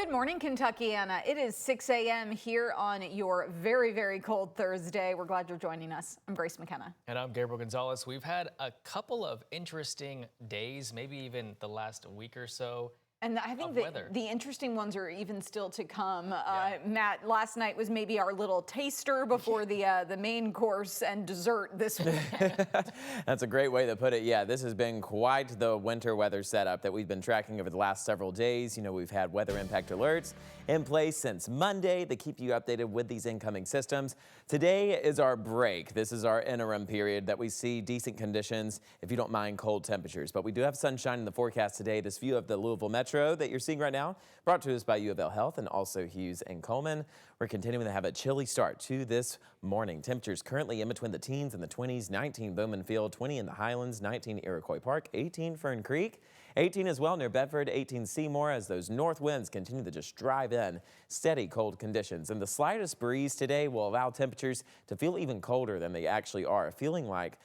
Good morning, Kentuckiana. It is 6 a.m. here on your very, very cold Thursday. We're glad you're joining us. I'm Grace McKenna. And I'm Gabriel Gonzalez. We've had a couple of interesting days, maybe even the last week or so. And I think the interesting ones are even still to come. Matt, last night was maybe our little taster before the main course and dessert this weekend. That's a great way to put it. Yeah, this has been quite the winter weather setup that we've been tracking over the last several days. You know, we've had weather impact alerts in place since Monday to keep you updated with these incoming systems. Today is our break. This is our interim period that we see decent conditions, if you don't mind cold temperatures. But we do have sunshine in the forecast today. This view of the Louisville Metro that you're seeing right now, brought to us by U of L Health and also Hughes and Coleman. We're continuing to have a chilly start to this morning. Temperatures currently in between the teens and the 20s, 19 Bowman Field, 20 in the Highlands, 19 Iroquois Park, 18 Fern Creek, 18 as well near Bedford, 18 Seymour, as those north winds continue to just drive in steady cold conditions. And the slightest breeze today will allow temperatures to feel even colder than they actually are, feeling like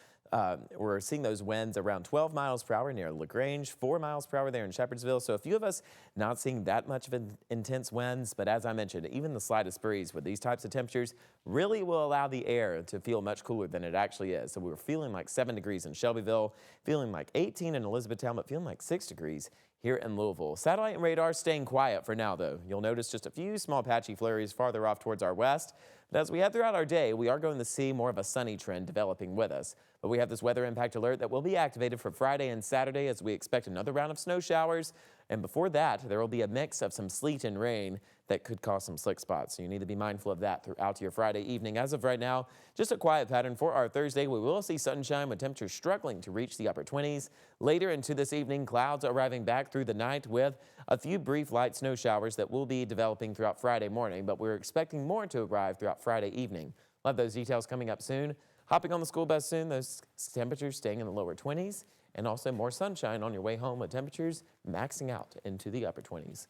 we're seeing those winds around 12 miles per hour near LaGrange, 4 miles per hour there in Shepherdsville. So a few of us not seeing that much of intense winds, but as I mentioned, even the slightest breeze with these types of temperatures really will allow the air to feel much cooler than it actually is. So we're feeling like 7 degrees in Shelbyville, feeling like 18 in Elizabethtown, but feeling like 6 degrees here in Louisville. Satellite and radar staying quiet for now, though. You'll notice just a few small patchy flurries farther off towards our west. But as we head throughout our day, we are going to see more of a sunny trend developing with us. But we have this weather impact alert that will be activated for Friday and Saturday as we expect another round of snow showers. And before that, there will be a mix of some sleet and rain that could cause some slick spots. So you need to be mindful of that throughout your Friday evening. As of right now, just a quiet pattern for our Thursday. We will see sunshine with temperatures struggling to reach the upper 20s. Later into this evening, clouds arriving back through the night with a few brief light snow showers that will be developing throughout Friday morning, but we're expecting more to arrive throughout Friday evening. We'll have those details coming up soon. Hopping on the school bus soon, those temperatures staying in the lower 20s, and also more sunshine on your way home with temperatures maxing out into the upper 20s.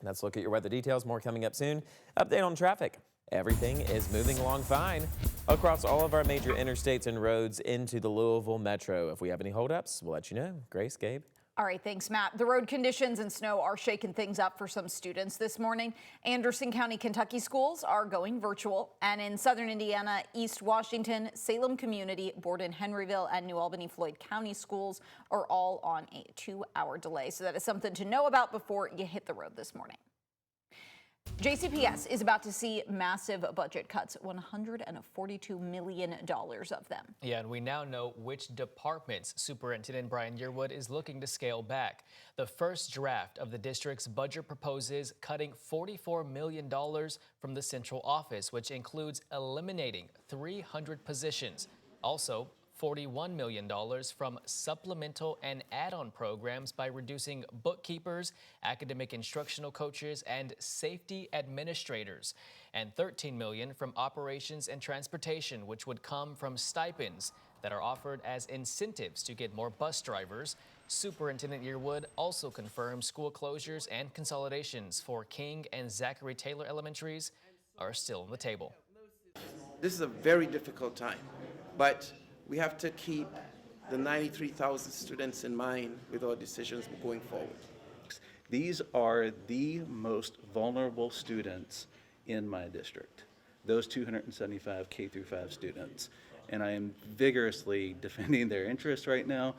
Let's look at your weather details. More coming up soon. Update on traffic. Everything is moving along fine across all of our major interstates and roads into the Louisville Metro. If we have any holdups, we'll let you know. Grace, Gabe. All right, thanks, Matt. The road conditions and snow are shaking things up for some students this morning. Anderson County, Kentucky schools are going virtual, and in southern Indiana, East Washington, Salem Community, Borden, Henryville, and New Albany, Floyd County schools are all on a 2-hour delay. So that is something to know about before you hit the road this morning. JCPS is about to see massive budget cuts, $142 million of them. Yeah, and we now know which departments Superintendent Brian Yearwood is looking to scale back. The first draft of the district's budget proposes cutting $44 million from the central office, which includes eliminating 300 positions. Also, $41 million from supplemental and add-on programs by reducing bookkeepers, academic instructional coaches, and safety administrators, and $13 million from operations and transportation, which would come from stipends that are offered as incentives to get more bus drivers. Superintendent Yearwood also confirmed school closures and consolidations for King and Zachary Taylor Elementaries are still on the table. This is a very difficult time, but we have to keep the 93,000 students in mind with our decisions going forward. These are the most vulnerable students in my district, those 275 K through 5 students, and I am vigorously defending their interests right now.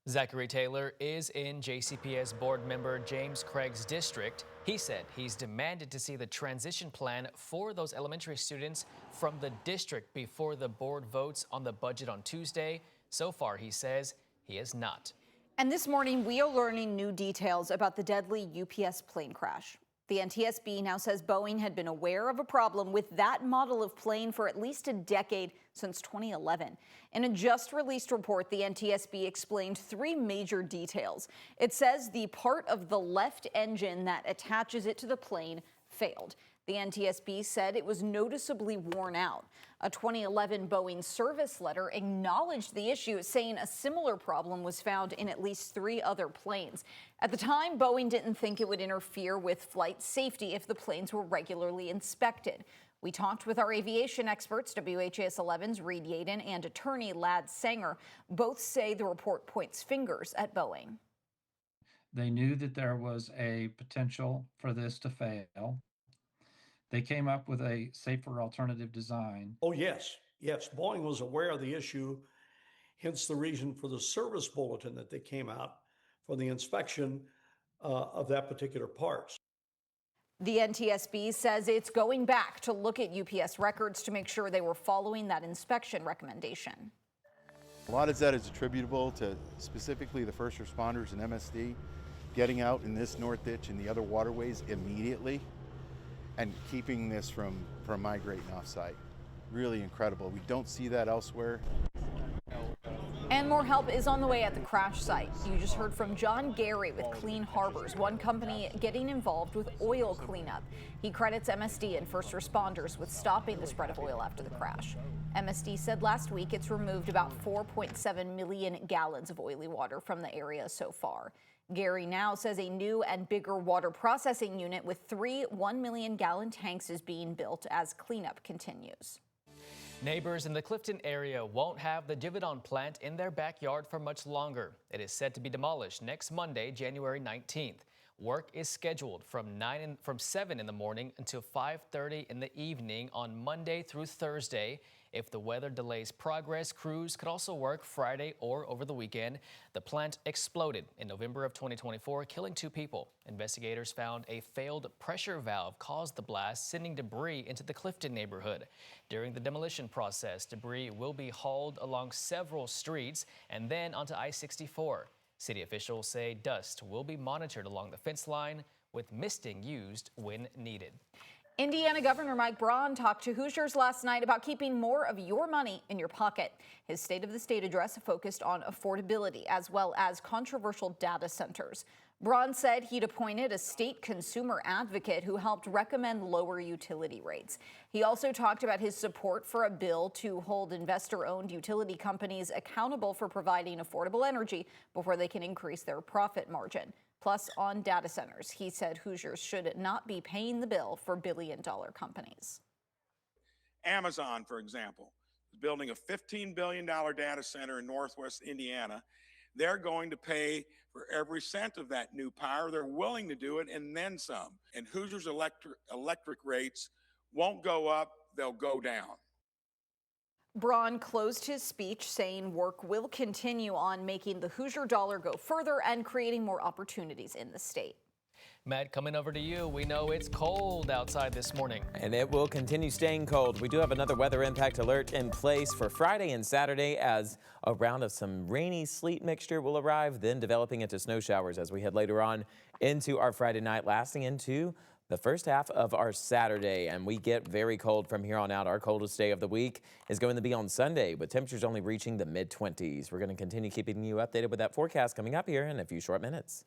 Zachary Taylor is in JCPS board member James Craig's district. He said he's demanded to see the transition plan for those elementary students from the district before the board votes on the budget on Tuesday. So far, he says he has not. And this morning, we are learning new details about the deadly UPS plane crash. The NTSB now says Boeing had been aware of a problem with that model of plane for at least a decade, since 2011. In a just-released report, the NTSB explained 3 major details. It says the part of the left engine that attaches it to the plane failed. The NTSB said it was noticeably worn out. A 2011 Boeing service letter acknowledged the issue, saying a similar problem was found in at least 3 other planes. At the time, Boeing didn't think it would interfere with flight safety if the planes were regularly inspected. We talked with our aviation experts, WHAS11's Reed Yaden and attorney Ladd Sanger. Both say the report points fingers at Boeing. They knew that there was a potential for this to fail. They came up with a safer alternative design. Oh, yes. Yes. Boeing was aware of the issue, hence the reason for the service bulletin that they came out for the inspection of that particular part. The NTSB says it's going back to look at UPS records to make sure they were following that inspection recommendation. A lot of that is attributable to specifically the first responders and MSD getting out in this north ditch and the other waterways immediately and keeping this from migrating off-site. Really incredible. We don't see that elsewhere. And more help is on the way at the crash site. You just heard from John Gary with Clean Harbors, one company getting involved with oil cleanup. He credits MSD and first responders with stopping the spread of oil after the crash. MSD said last week it's removed about 4.7 million gallons of oily water from the area so far. Gary now says a new and bigger water processing unit with 3 1-million-gallon tanks is being built as cleanup continues. Neighbors in the Clifton area won't have the Givaudan plant in their backyard for much longer. It is set to be demolished next Monday, January 19th. Work is scheduled from 7 in the morning until 5:30 in the evening on Monday through Thursday. If the weather delays progress, crews could also work Friday or over the weekend. The plant exploded in November of 2024, killing 2 people. Investigators found a failed pressure valve caused the blast, sending debris into the Clifton neighborhood. During the demolition process, debris will be hauled along several streets and then onto I-64. City officials say dust will be monitored along the fence line, with misting used when needed. Indiana Governor Mike Braun talked to Hoosiers last night about keeping more of your money in your pocket. His State of the State address focused on affordability as well as controversial data centers. Braun said he'd appointed a state consumer advocate who helped recommend lower utility rates. He also talked about his support for a bill to hold investor-owned utility companies accountable for providing affordable energy before they can increase their profit margin. Plus, on data centers, he said Hoosiers should not be paying the bill for billion-dollar companies. Amazon, for example, is building a $15 billion data center in Northwest Indiana. They're going to pay for every cent of that new power. They're willing to do it and then some. And Hoosiers electric rates won't go up, they'll go down. Braun closed his speech saying work will continue on making the Hoosier dollar go further and creating more opportunities in the state. Matt, coming over to you. We know it's cold outside this morning. And it will continue staying cold. We do have another weather impact alert in place for Friday and Saturday as a round of some rainy sleet mixture will arrive, then developing into snow showers as we head later on into our Friday night, lasting into the first half of our Saturday. And we get very cold from here on out. Our coldest day of the week is going to be on Sunday, with temperatures only reaching the mid-20s. We're going to continue keeping you updated with that forecast coming up here in a few short minutes.